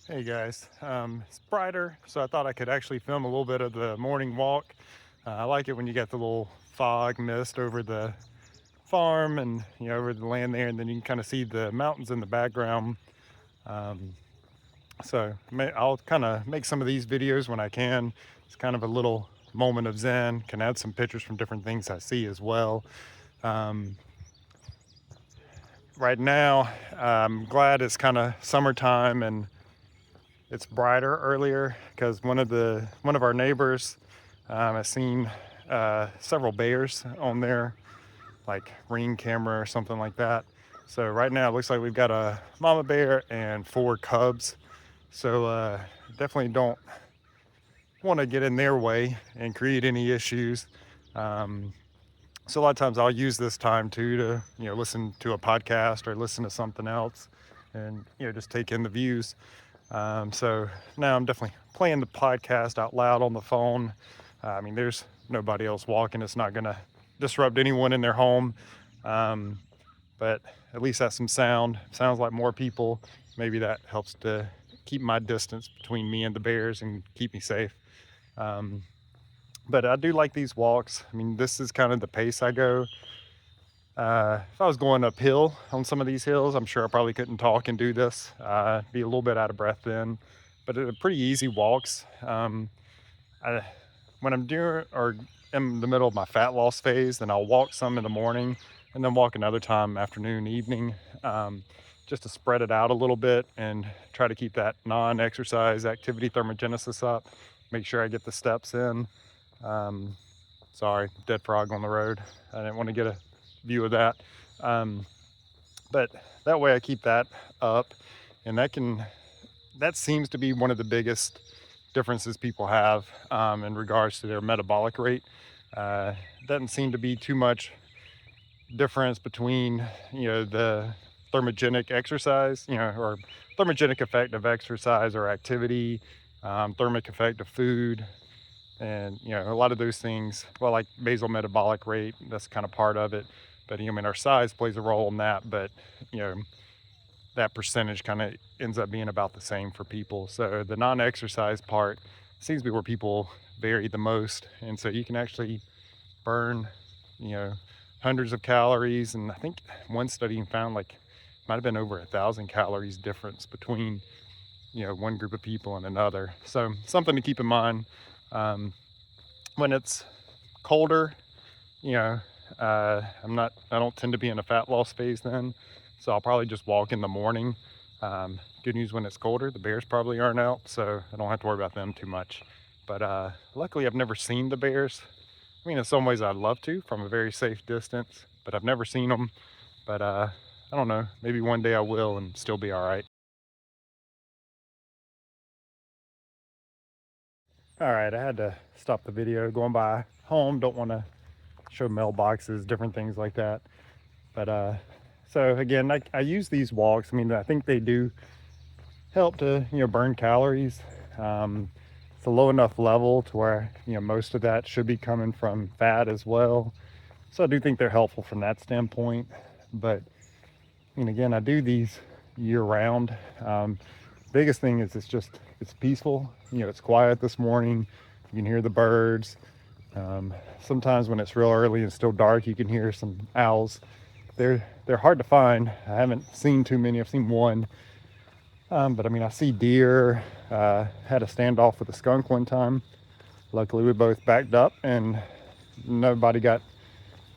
Hey guys, it's brighter, so I thought I could actually film a little bit of the morning walk. I like it when you get the little fog mist over the farm and over the land there, and then you can kind of see the mountains in the background. Um, I'll kind of make some of these videos when I can. It's kind of a little moment of zen. Can add some pictures from different things I see as well. Um, right now, I'm glad it's kind of summertime and it's brighter earlier because one of our neighbors has seen several bears on their like ring camera or something like that. So right now it looks like we've got a mama bear and 4 cubs. So definitely don't want to get in their way and create any issues. Um, so a lot of times I'll use this time too to listen to a podcast or listen to something else, and just take in the views. So now I'm definitely playing the podcast out loud on the phone. I mean, there's nobody else walking. It's not going to disrupt anyone in their home. Um, but at least that's some sound. Sounds like more people. Maybe that helps to keep my distance between me and the bears and keep me safe. Um, but I do like these walks. I mean, this is kind of the pace I go. If I was going uphill on some of these hills, I'm sure I probably couldn't talk and do this. Be a little bit out of breath then, but they're pretty easy walks. I, when I'm doing or in the middle of my fat loss phase, then I'll walk some in the morning and then walk another time afternoon, evening, just to spread it out a little bit and try to keep that non-exercise activity thermogenesis up. Make sure I get the steps in. Um, Sorry, dead frog on the road. I didn't want to get a view of that. Um, but that way I keep that up, and that seems to be one of the biggest differences people have in regards to their metabolic rate. Uh, doesn't seem to be too much difference between the thermogenic exercise, or thermogenic effect of exercise or activity, thermic effect of food, and a lot of those things, well, like basal metabolic rate, that's kind of part of it. But I mean, our size plays a role in that, but you know that percentage kind of ends up being about the same for people. So the non-exercise part seems to be where people vary the most, and so you can actually burn you know hundreds of calories. And I think one study found like might have been over 1,000 calories difference between one group of people and another. So something to keep in mind. um, when it's colder, you know, I don't tend to be in a fat loss phase then. So I'll probably just walk in the morning. Good news, when it's colder, the bears probably aren't out, so I don't have to worry about them too much. But luckily, I've never seen the bears. I mean, in some ways, I'd love to from a very safe distance, but I've never seen them. But I don't know. Maybe one day I will and still be all right. All right, I had to stop the video going by home. Don't want to show mailboxes, different things like that. But so again, I use these walks. I mean, I think they do help to burn calories. It's a low enough level to where most of that should be coming from fat as well. So I do think they're helpful from that standpoint. But I mean, again, I do these year round. Biggest thing is it's peaceful. It's quiet this morning. You can hear the birds. Sometimes when it's real early and still dark, you can hear some owls. They're hard to find. I haven't seen too many. I've seen one, but I mean, I see deer. Had a standoff with a skunk one time. Luckily, we both backed up and nobody got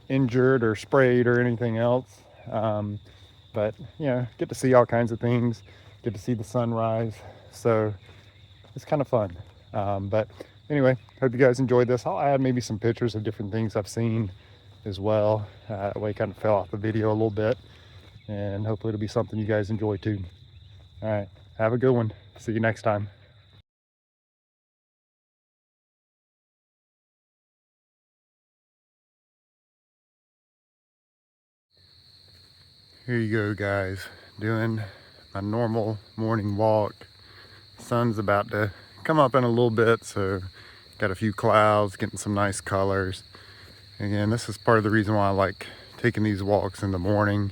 injured or sprayed or anything else. But get to see all kinds of things. Get to see the sunrise. So it's kind of fun. But anyway, hope you guys enjoyed this. I'll add maybe some pictures of different things I've seen as well. That way, kind of fell off the video a little bit, and hopefully it'll be something you guys enjoy too. All right, have a good one. See you next time. Here you go, guys. Doing my normal morning walk. Sun's about to come up in a little bit, so got a few clouds, getting some nice colors. Again, this is part of the reason why I like taking these walks in the morning.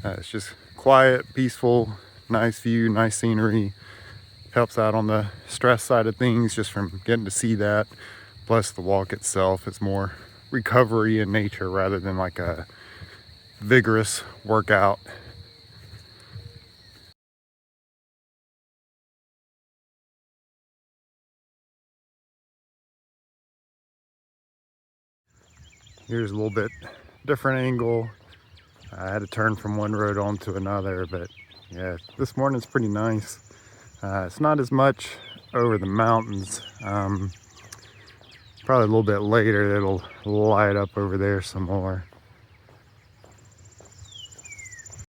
It's just quiet, peaceful, nice view, nice scenery. helps out on the stress side of things just from getting to see that. Plus the walk itself is more recovery in nature rather than like a vigorous workout. Here's a little bit different angle. I had to turn from one road onto another, but yeah, this morning's pretty nice. It's not as much over the mountains. Probably a little bit later it'll light up over there some more.